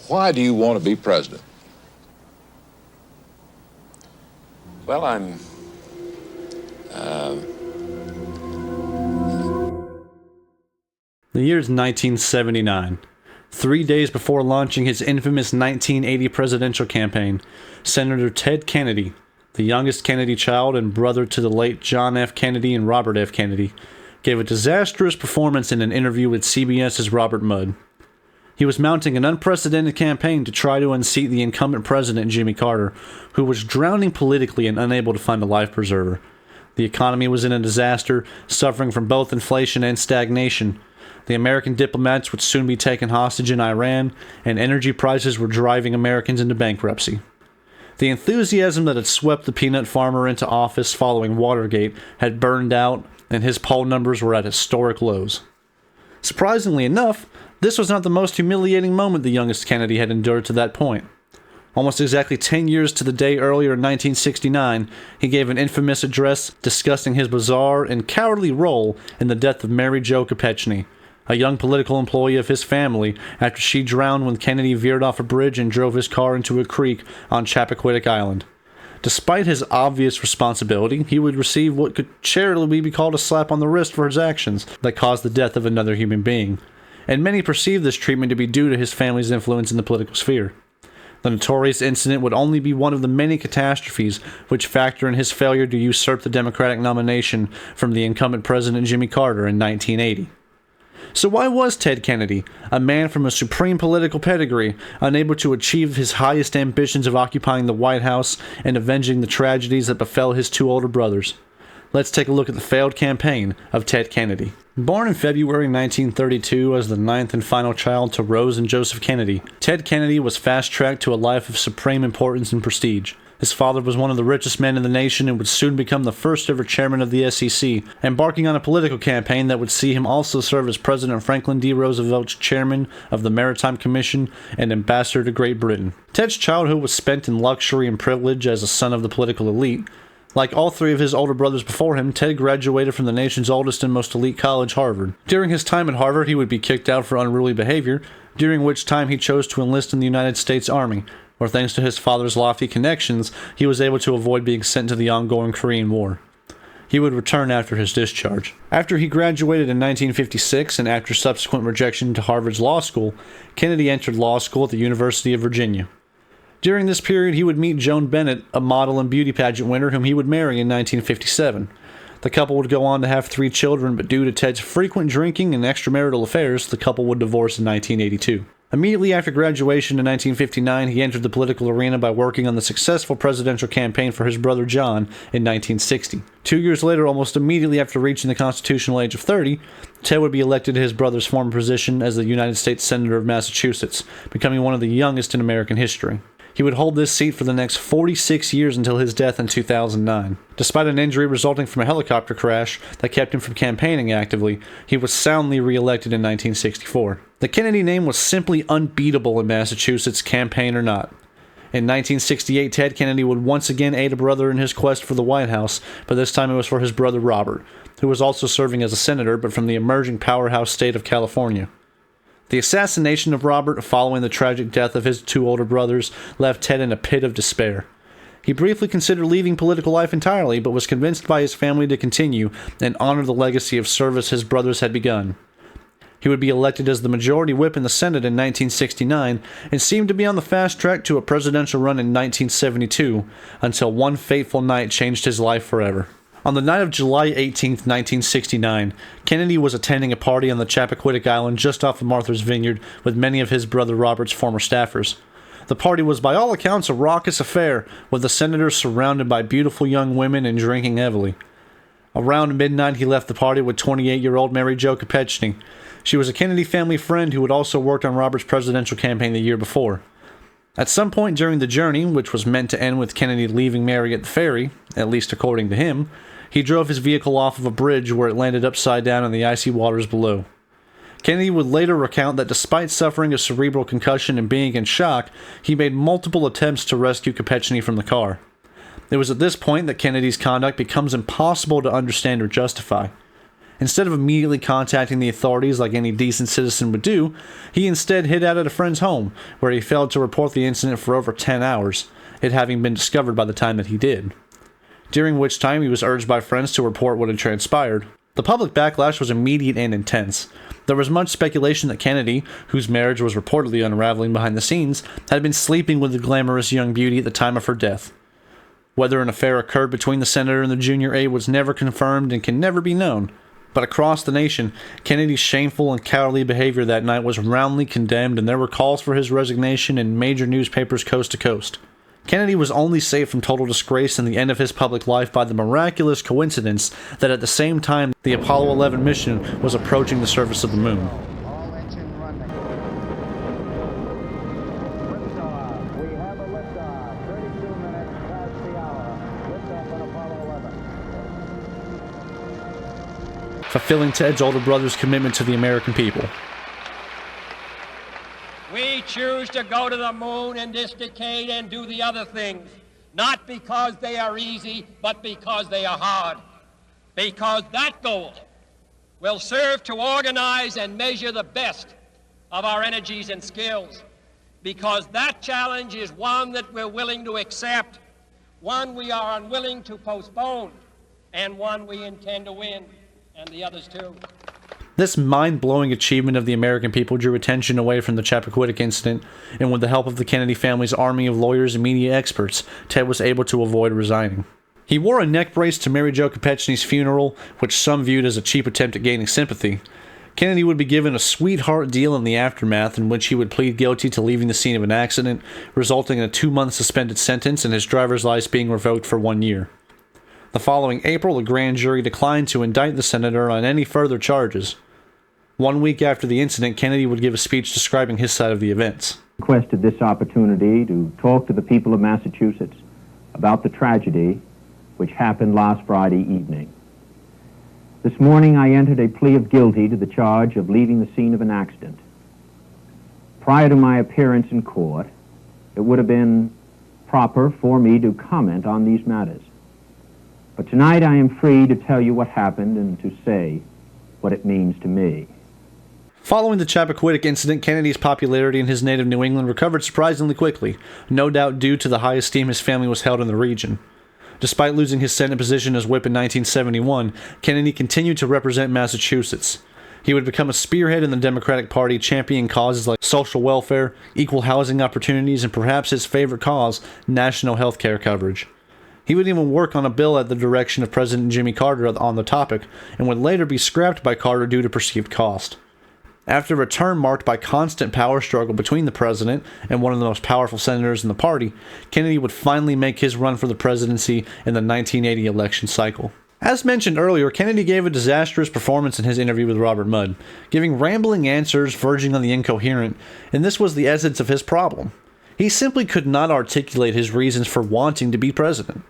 Why do you want to be president? Well, I'm The year's 1979. 3 days before launching his infamous 1980 presidential campaign, Senator Ted Kennedy, the youngest Kennedy child and brother to the late John F. Kennedy and Robert F. Kennedy, gave a disastrous performance in an interview with CBS's Robert Mudd. He was mounting an unprecedented campaign to try to unseat the incumbent president, Jimmy Carter, who was drowning politically and unable to find a life preserver. The economy was in a disaster, suffering from both inflation and stagnation. The American diplomats would soon be taken hostage in Iran, and energy prices were driving Americans into bankruptcy. The enthusiasm that had swept the peanut farmer into office following Watergate had burned out, and his poll numbers were at historic lows. Surprisingly enough, this was not the most humiliating moment the youngest Kennedy had endured to that point. Almost exactly 10 years to the day earlier in 1969, he gave an infamous address discussing his bizarre and cowardly role in the death of Mary Jo Kopechne, a young political employee of his family, after she drowned when Kennedy veered off a bridge and drove his car into a creek on Chappaquiddick Island. Despite his obvious responsibility, he would receive what could charitably be called a slap on the wrist for his actions that caused the death of another human being, and many perceived this treatment to be due to his family's influence in the political sphere. The notorious incident would only be one of the many catastrophes which factor in his failure to usurp the Democratic nomination from the incumbent President Jimmy Carter in 1980. So why was Ted Kennedy, a man from a supreme political pedigree, unable to achieve his highest ambitions of occupying the White House and avenging the tragedies that befell his two older brothers? Let's take a look at the failed campaign of Ted Kennedy. Born in February 1932 as the ninth and final child to Rose and Joseph Kennedy, Ted Kennedy was fast-tracked to a life of supreme importance and prestige. His father was one of the richest men in the nation and would soon become the first-ever chairman of the SEC, embarking on a political campaign that would see him also serve as President Franklin D. Roosevelt's chairman of the Maritime Commission and ambassador to Great Britain. Ted's childhood was spent in luxury and privilege as a son of the political elite. Like all three of his older brothers before him, Ted graduated from the nation's oldest and most elite college, Harvard. During his time at Harvard, he would be kicked out for unruly behavior, during which time he chose to enlist in the United States Army, where thanks to his father's lofty connections, he was able to avoid being sent to the ongoing Korean War. He would return after his discharge. After he graduated in 1956 and after subsequent rejection to Harvard's law school, Kennedy entered law school at the University of Virginia. During this period, he would meet Joan Bennett, a model and beauty pageant winner whom he would marry in 1957. The couple would go on to have 3 children, but due to Ted's frequent drinking and extramarital affairs, the couple would divorce in 1982. Immediately after graduation in 1959, he entered the political arena by working on the successful presidential campaign for his brother John in 1960. 2 years later, almost immediately after reaching the constitutional age of 30, Ted would be elected to his brother's former position as the United States Senator of Massachusetts, becoming one of the youngest in American history. He would hold this seat for the next 46 years until his death in 2009. Despite an injury resulting from a helicopter crash that kept him from campaigning actively, he was soundly re-elected in 1964. The Kennedy name was simply unbeatable in Massachusetts, campaign or not. In 1968, Ted Kennedy would once again aid a brother in his quest for the White House, but this time it was for his brother Robert, who was also serving as a senator but from the emerging powerhouse state of California. The assassination of Robert, following the tragic death of his 2 older brothers, left Ted in a pit of despair. He briefly considered leaving political life entirely, but was convinced by his family to continue and honor the legacy of service his brothers had begun. He would be elected as the majority whip in the Senate in 1969 and seemed to be on the fast track to a presidential run in 1972, until one fateful night changed his life forever. On the night of July 18, 1969, Kennedy was attending a party on the Chappaquiddick Island just off of Martha's Vineyard with many of his brother Robert's former staffers. The party was by all accounts a raucous affair, with the senator surrounded by beautiful young women and drinking heavily. Around midnight, he left the party with 28-year-old Mary Jo Kopechne. She was a Kennedy family friend who had also worked on Robert's presidential campaign the year before. At some point during the journey, which was meant to end with Kennedy leaving Mary at the ferry, at least according to him, he drove his vehicle off of a bridge where it landed upside down in the icy waters below. Kennedy would later recount that despite suffering a cerebral concussion and being in shock, he made multiple attempts to rescue Kopechne from the car. It was at this point that Kennedy's conduct becomes impossible to understand or justify. Instead of immediately contacting the authorities like any decent citizen would do, he instead hid out at a friend's home, where he failed to report the incident for over 10 hours, it having been discovered by the time that he did. During which time he was urged by friends to report what had transpired. The public backlash was immediate and intense. There was much speculation that Kennedy, whose marriage was reportedly unraveling behind the scenes, had been sleeping with the glamorous young beauty at the time of her death. Whether an affair occurred between the senator and the junior aide was never confirmed and can never be known. But across the nation, Kennedy's shameful and cowardly behavior that night was roundly condemned, and there were calls for his resignation in major newspapers coast to coast. Kennedy was only saved from total disgrace and the end of his public life by the miraculous coincidence that at the same time the Apollo 11 mission was approaching the surface of the moon. All engine running. Liftoff. We have a liftoff. 32 minutes past the hour. Liftoff on Apollo 11. Fulfilling Ted's older brother's commitment to the American people. We choose to go to the moon in this decade and do the other things, not because they are easy, but because they are hard. Because that goal will serve to organize and measure the best of our energies and skills. Because that challenge is one that we're willing to accept, one we are unwilling to postpone, and one we intend to win, and the others too. This mind-blowing achievement of the American people drew attention away from the Chappaquiddick incident, and with the help of the Kennedy family's army of lawyers and media experts, Ted was able to avoid resigning. He wore a neck brace to Mary Jo Kopechne's funeral, which some viewed as a cheap attempt at gaining sympathy. Kennedy would be given a sweetheart deal in the aftermath, in which he would plead guilty to leaving the scene of an accident, resulting in a 2-month suspended sentence and his driver's license being revoked for 1 year. The following April, a grand jury declined to indict the senator on any further charges. 1 week after the incident, Kennedy would give a speech describing his side of the events. Requested this opportunity to talk to the people of Massachusetts about the tragedy which happened last Friday evening. This morning I entered a plea of guilty to the charge of leaving the scene of an accident. Prior to my appearance in court, it would have been proper for me to comment on these matters. But tonight I am free to tell you what happened and to say what it means to me. Following the Chappaquiddick incident, Kennedy's popularity in his native New England recovered surprisingly quickly, no doubt due to the high esteem his family was held in the region. Despite losing his Senate position as whip in 1971, Kennedy continued to represent Massachusetts. He would become a spearhead in the Democratic Party, championing causes like social welfare, equal housing opportunities, and perhaps his favorite cause, national health care coverage. He would even work on a bill at the direction of President Jimmy Carter on the topic, and would later be scrapped by Carter due to perceived cost. After a term marked by constant power struggle between the president and one of the most powerful senators in the party, Kennedy would finally make his run for the presidency in the 1980 election cycle. As mentioned earlier, Kennedy gave a disastrous performance in his interview with Robert Mudd, giving rambling answers verging on the incoherent, and this was the essence of his problem. He simply could not articulate his reasons for wanting to be president.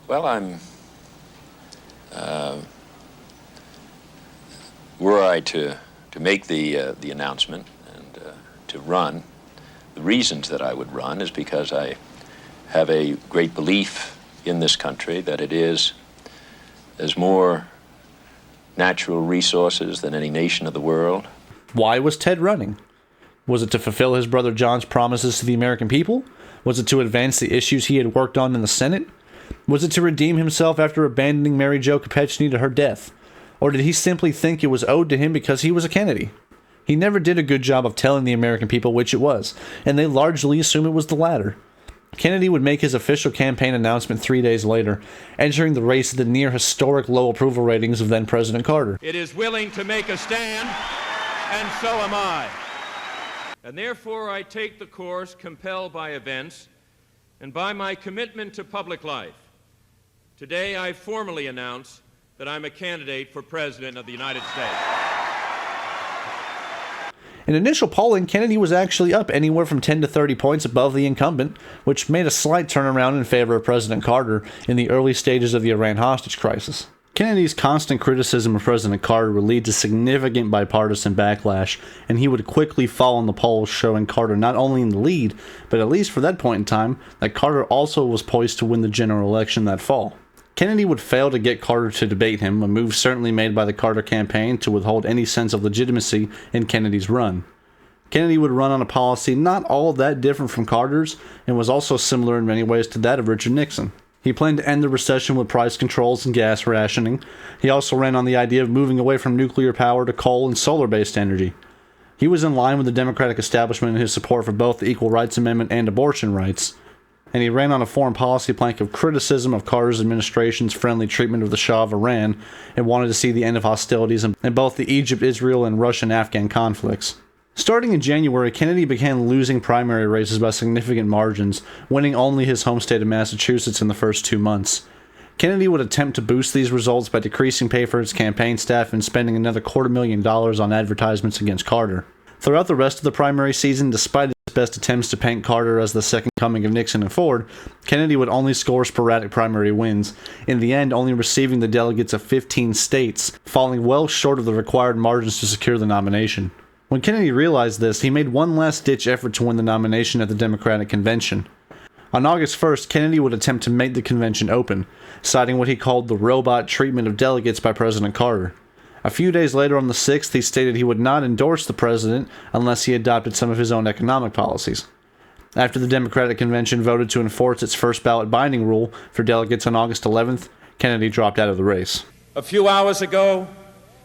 Well, were I to make the announcement and to run, the reasons that I would run is because I have a great belief in this country that there's more natural resources than any nation of the world. Why was Ted running? Was it to fulfill his brother John's promises to the American people? Was it to advance the issues he had worked on in the Senate? Was it to redeem himself after abandoning Mary Jo Kopechne to her death? Or did he simply think it was owed to him because he was a Kennedy? He never did a good job of telling the American people which it was, and they largely assume it was the latter. Kennedy would make his official campaign announcement 3 days later, entering the race at the near-historic low approval ratings of then-President Carter. It is willing to make a stand, and so am I. And therefore I take the course compelled by events and by my commitment to public life. Today I formally announce that I'm a candidate for President of the United States. In initial polling, Kennedy was actually up anywhere from 10 to 30 points above the incumbent, which made a slight turnaround in favor of President Carter in the early stages of the Iran hostage crisis. Kennedy's constant criticism of President Carter would lead to significant bipartisan backlash, and he would quickly fall in the polls, showing Carter not only in the lead, but at least for that point in time, that Carter also was poised to win the general election that fall. Kennedy would fail to get Carter to debate him, a move certainly made by the Carter campaign to withhold any sense of legitimacy in Kennedy's run. Kennedy would run on a policy not all that different from Carter's, and was also similar in many ways to that of Richard Nixon. He planned to end the recession with price controls and gas rationing. He also ran on the idea of moving away from nuclear power to coal and solar-based energy. He was in line with the Democratic establishment in his support for both the Equal Rights Amendment and abortion rights, and he ran on a foreign policy plank of criticism of Carter's administration's friendly treatment of the Shah of Iran, and wanted to see the end of hostilities in both the Egypt, Israel, and Russian-Afghan conflicts. Starting in January, Kennedy began losing primary races by significant margins, winning only his home state of Massachusetts in the first 2 months. Kennedy would attempt to boost these results by decreasing pay for his campaign staff and spending another $250,000 on advertisements against Carter. Throughout the rest of the primary season, despite his best attempts to paint Carter as the second coming of Nixon and Ford, Kennedy would only score sporadic primary wins, in the end only receiving the delegates of 15 states, falling well short of the required margins to secure the nomination. When Kennedy realized this, he made one last-ditch effort to win the nomination at the Democratic Convention. On August 1st, Kennedy would attempt to make the convention open, citing what he called the robot treatment of delegates by President Carter. A few days later, on the 6th, he stated he would not endorse the president unless he adopted some of his own economic policies. After the Democratic Convention voted to enforce its first ballot binding rule for delegates on August 11th, Kennedy dropped out of the race. A few hours ago,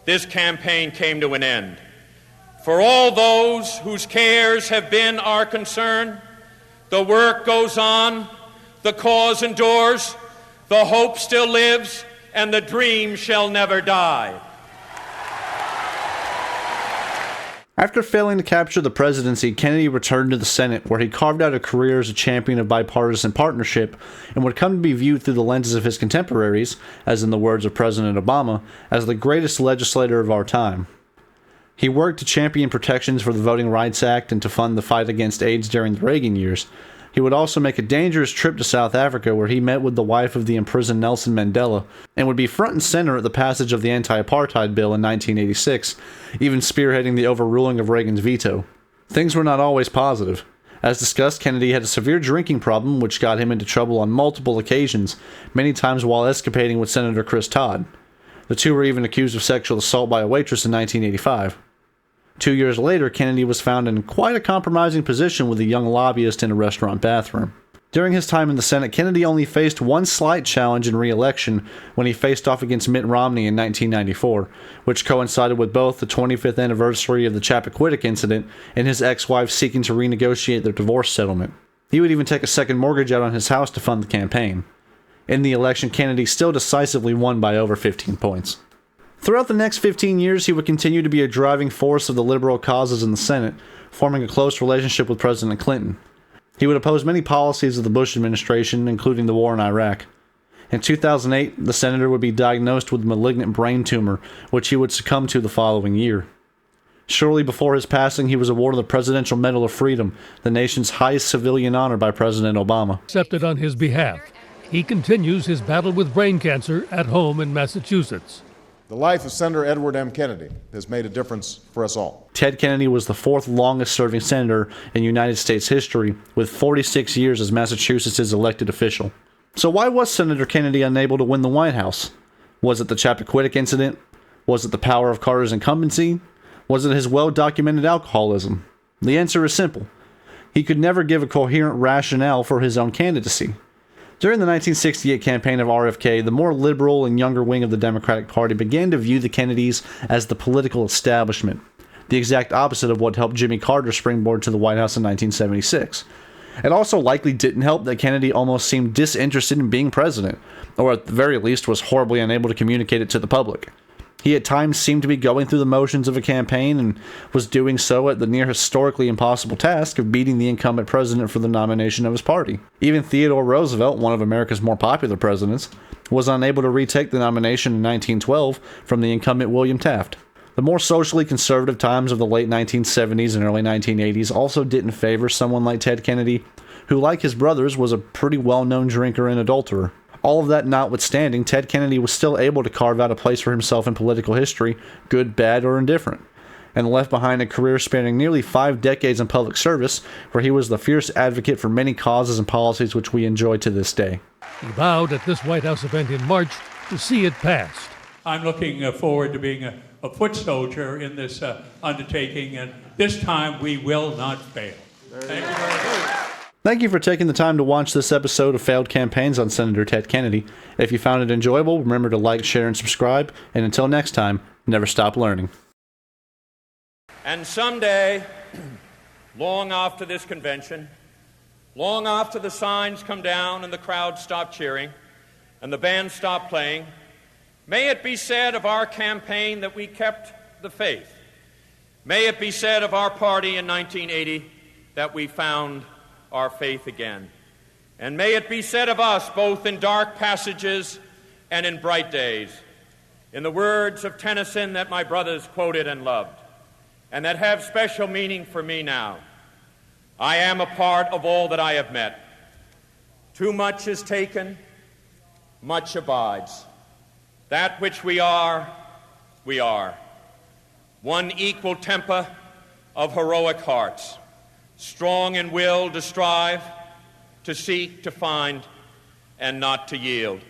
this campaign came to an end. For all those whose cares have been our concern, the work goes on, the cause endures, the hope still lives, and the dream shall never die. After failing to capture the presidency, Kennedy returned to the Senate, where he carved out a career as a champion of bipartisan partnership and would come to be viewed through the lenses of his contemporaries, as in the words of President Obama, as the greatest legislator of our time. He worked to champion protections for the Voting Rights Act and to fund the fight against AIDS during the Reagan years. He would also make a dangerous trip to South Africa, where he met with the wife of the imprisoned Nelson Mandela, and would be front and center at the passage of the anti-apartheid bill in 1986, even spearheading the overruling of Reagan's veto. Things were not always positive. As discussed, Kennedy had a severe drinking problem, which got him into trouble on multiple occasions, many times while escapading with Senator Chris Todd. The two were even accused of sexual assault by a waitress in 1985. 2 years later, Kennedy was found in quite a compromising position with a young lobbyist in a restaurant bathroom. During his time in the Senate, Kennedy only faced one slight challenge in re-election when he faced off against Mitt Romney in 1994, which coincided with both the 25th anniversary of the Chappaquiddick incident and his ex-wife seeking to renegotiate their divorce settlement. He would even take a second mortgage out on his house to fund the campaign. In the election, Kennedy still decisively won by over 15 points. Throughout the next 15 years, he would continue to be a driving force of the liberal causes in the Senate, forming a close relationship with President Clinton. He would oppose many policies of the Bush administration, including the war in Iraq. In 2008, the senator would be diagnosed with a malignant brain tumor, which he would succumb to the following year. Shortly before his passing, he was awarded the Presidential Medal of Freedom, the nation's highest civilian honor by President Obama. Accepted on his behalf. He continues his battle with brain cancer at home in Massachusetts. The life of Senator Edward M. Kennedy has made a difference for us all. Ted Kennedy was the fourth longest-serving senator in United States history, with 46 years as Massachusetts' elected official. So why was Senator Kennedy unable to win the White House? Was it the Chappaquiddick incident? Was it the power of Carter's incumbency? Was it his well-documented alcoholism? The answer is simple. He could never give a coherent rationale for his own candidacy. During the 1968 campaign of RFK, the more liberal and younger wing of the Democratic Party began to view the Kennedys as the political establishment, the exact opposite of what helped Jimmy Carter springboard to the White House in 1976. It also likely didn't help that Kennedy almost seemed disinterested in being president, or at the very least was horribly unable to communicate it to the public. He at times seemed to be going through the motions of a campaign and was doing so at the near historically impossible task of beating the incumbent president for the nomination of his party. Even Theodore Roosevelt, one of America's more popular presidents, was unable to retake the nomination in 1912 from the incumbent William Taft. The more socially conservative times of the late 1970s and early 1980s also didn't favor someone like Ted Kennedy, who, like his brothers, was a pretty well-known drinker and adulterer. All of that notwithstanding, Ted Kennedy was still able to carve out a place for himself in political history, good, bad, or indifferent, and left behind a career spanning nearly 5 decades in public service, where he was the fierce advocate for many causes and policies which we enjoy to this day. He vowed at this White House event in March to see it passed. I'm looking forward to being a foot soldier in this undertaking, and this time we will not fail. Thank you very much. Thank you for taking the time to watch this episode of Failed Campaigns on Senator Ted Kennedy. If you found it enjoyable, remember to like, share, and subscribe. And until next time, never stop learning. And someday, long after this convention, long after the signs come down and the crowds stop cheering and the bands stop playing, may it be said of our campaign that we kept the faith. May it be said of our party in 1980 that we found our faith again. And may it be said of us both in dark passages and in bright days, in the words of Tennyson that my brothers quoted and loved, and that have special meaning for me now. I am a part of all that I have met. Too much is taken, much abides. That which we are, we are. One equal temper of heroic hearts, strong in will to strive, to seek, to find, and not to yield.